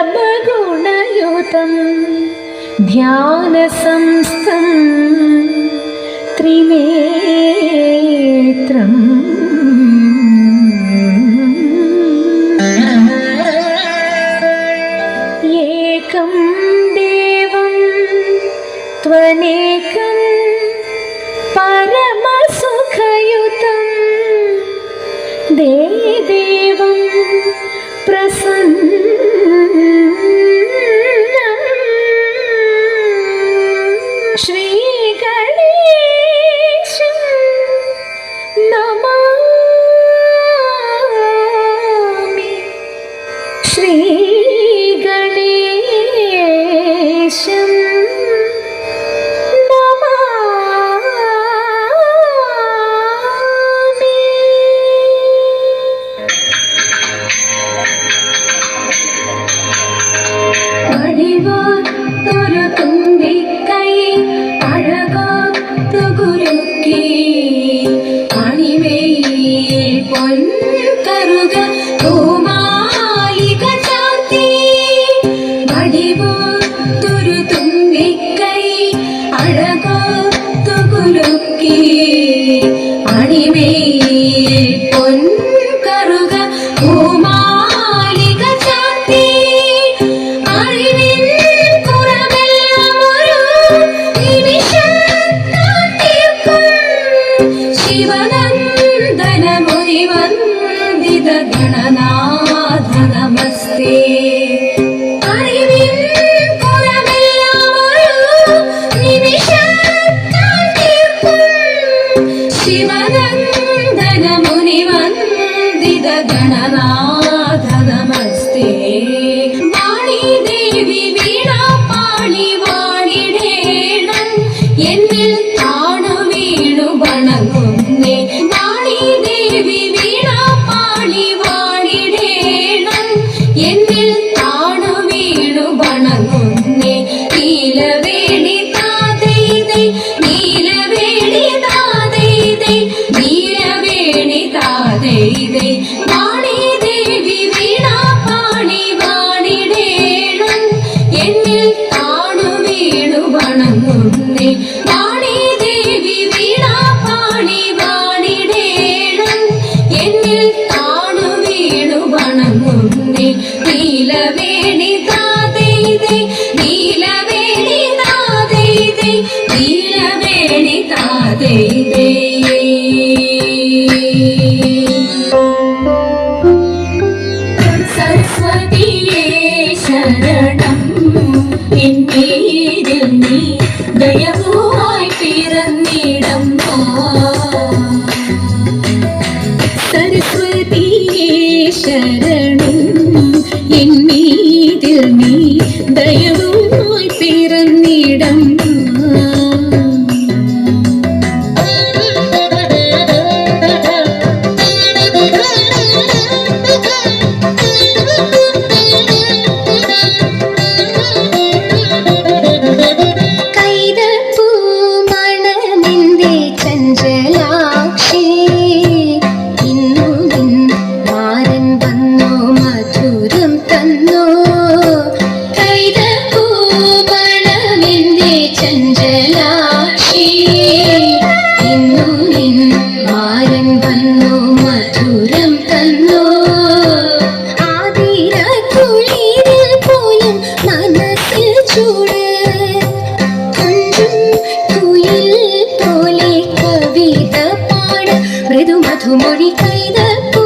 പരമഗുണയുതം ധ്യാനസംസ്ഥം ത്രിനേത്രം ഏകം ദേവം ത്വനേകം പരമസുഖയുതം ദേവം പ്രസന്നം ശ്രീഗണേശം നമാമി ശ്രീഗണേശം ഗണനാഥ നമസ്തേ ശിവനന്ദന മുനിവന്ദിത ഗണനാഥ നമസ്തേ വാണി ദേവി വീണാപാളി വാണിടേണം എന്നിൽ താണു വീണു വണങ്ങുന്നേ വാണി ദേവി വീണാപാളി വാണിടേണം എന്നിൽ താണു വീണു വണങ്ങുന്നേ നീലവേണി താതൈതൈ നീലവേണി താതൈതൈ നീലവേണി താതൈതൈ വാണി ദേവി വീണാപാളി വാണിടേണം എന്നിൽ താണു വീണു വണങ്ങുന്നേ വാണി ദേവി വീണാപാളി വാണിടേണം എന്നിൽ താണു വീണു വണങ്ങുന്നേ നീലവേണി താതൈതൈ നീലവേണി താതൈതൈ നീലവേണി താതൈതൈ സരസ്വതിയേ ശരണം എന്നീരിൽ നീ ദയവായി പിറന്നിടമ്മ സരസ്വതിയേ ശരണം എന്നീരിൽ നീ ദയവായി പിറന്നിടമ്മ മധുമൊഴി കൈതപ്പൂ